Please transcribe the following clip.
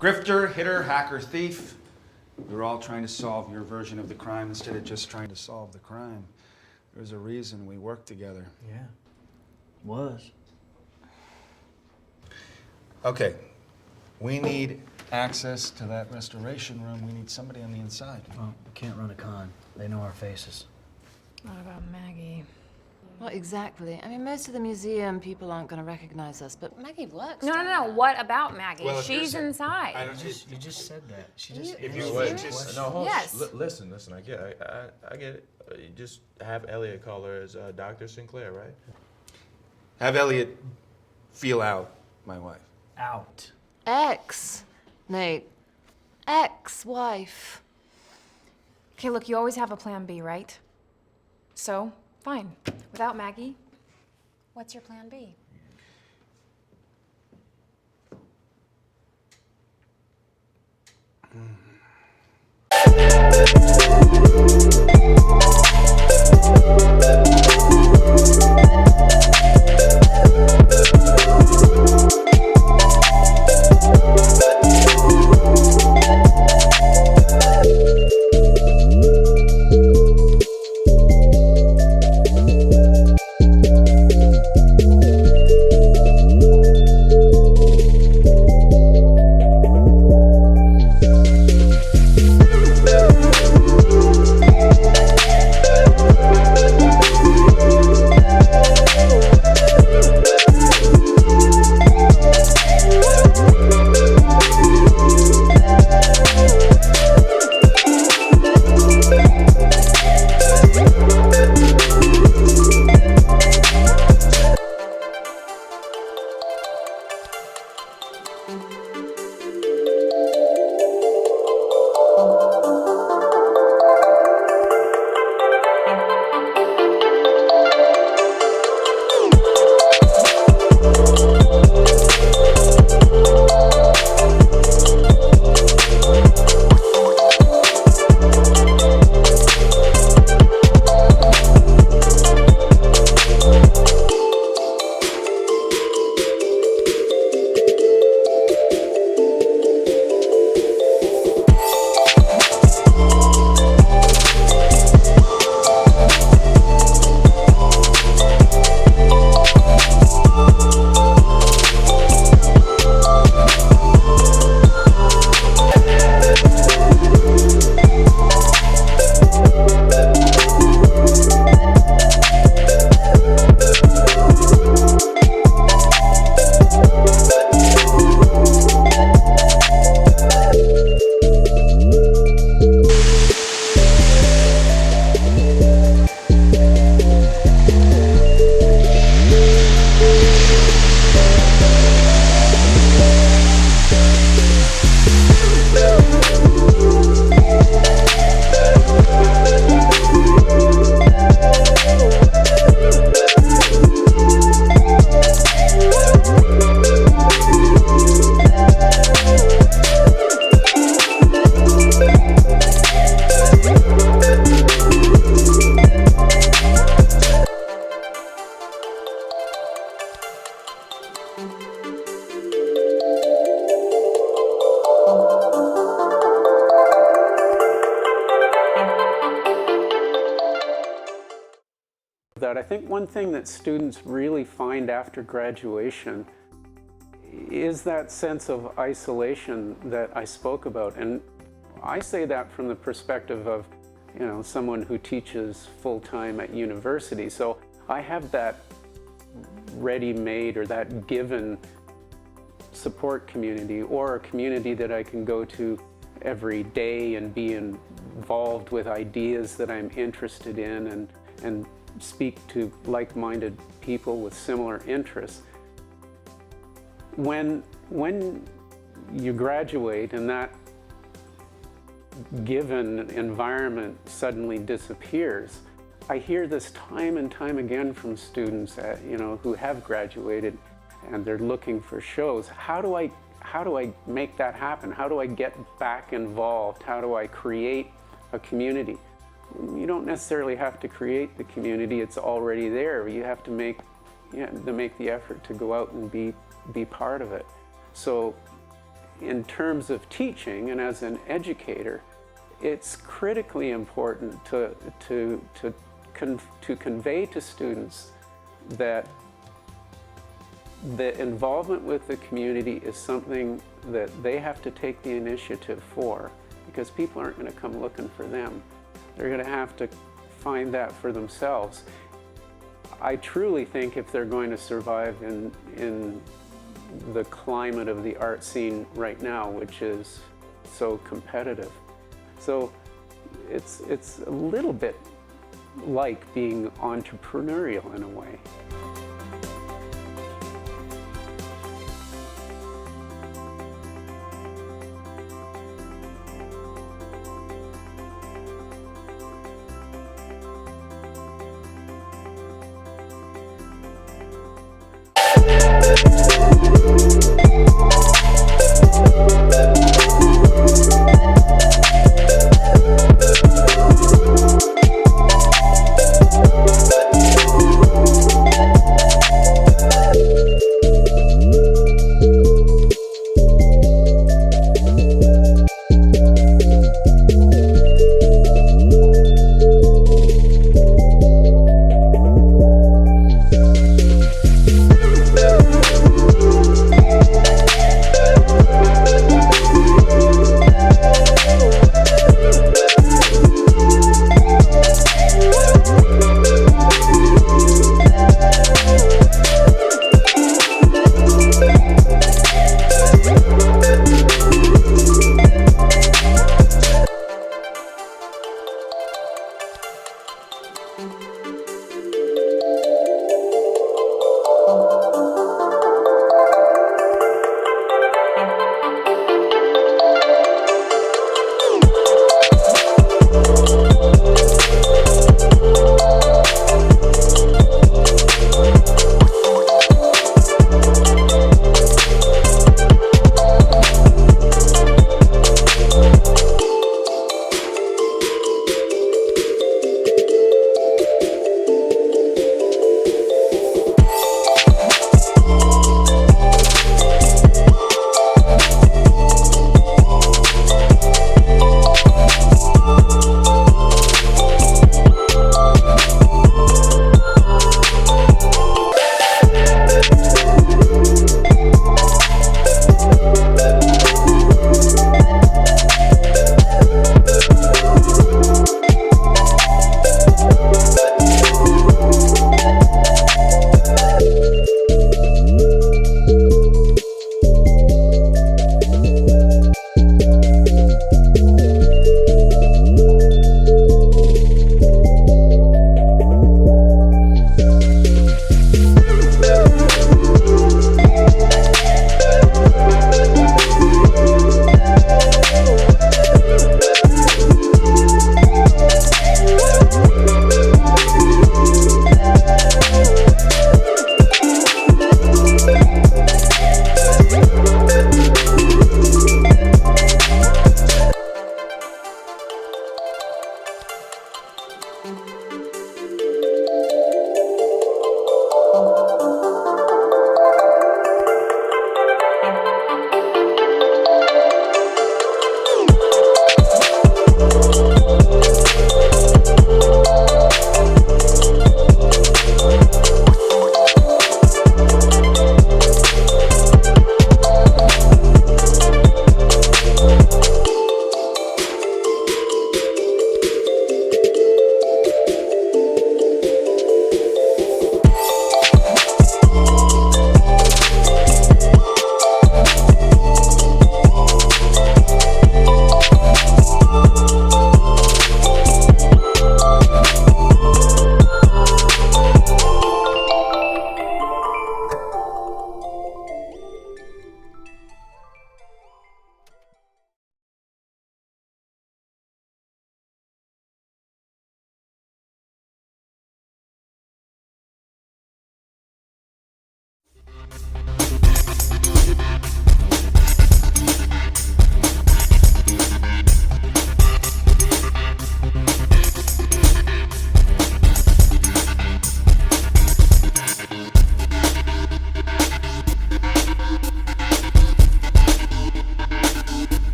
Grifter, hitter, hacker, thief. We were all trying to solve your version of the crime instead of just trying to solve the crime. There's a reason we worked together. Yeah, was. Okay, we need access to that restoration room. We need somebody on the inside. Well, we can't run a con. They know our faces. What about Maggie? Well, exactly. I mean, most of the museum people aren't going to recognize us, but Maggie works. No. What about Maggie? Well, She's inside. You just said that. She just. If you wait, no, hold on. Yes. Listen. I get it. I get it. You just have Elliot call her as Dr. Sinclair, right? Have Elliot feel out my wife. Out. Nate. Ex-wife. Okay, look, you always have a plan B, right? So, fine. Without Maggie, what's your plan B? That I think one thing that students really find after graduation is that sense of isolation that I spoke about. And I say that from the perspective of, someone who teaches full-time at university. So I have that ready-made or that given support community, or a community that I can go to every day and be involved with ideas that I'm interested in, and speak to like-minded people with similar interests. When you graduate and that given environment suddenly disappears, I hear this time and time again from students who have graduated, and they're looking for shows. How do I make that happen? How do I get back involved? How do I create a community? You don't necessarily have to create the community, it's already there. You have to make the effort to go out and be part of it. So in terms of teaching and as an educator, it's critically important to convey to students that the involvement with the community is something that they have to take the initiative for, because people aren't going to come looking for them. They're going to have to find that for themselves. I truly think if they're going to survive in the climate of the art scene right now, which is so competitive. So it's a little bit like being entrepreneurial in a way.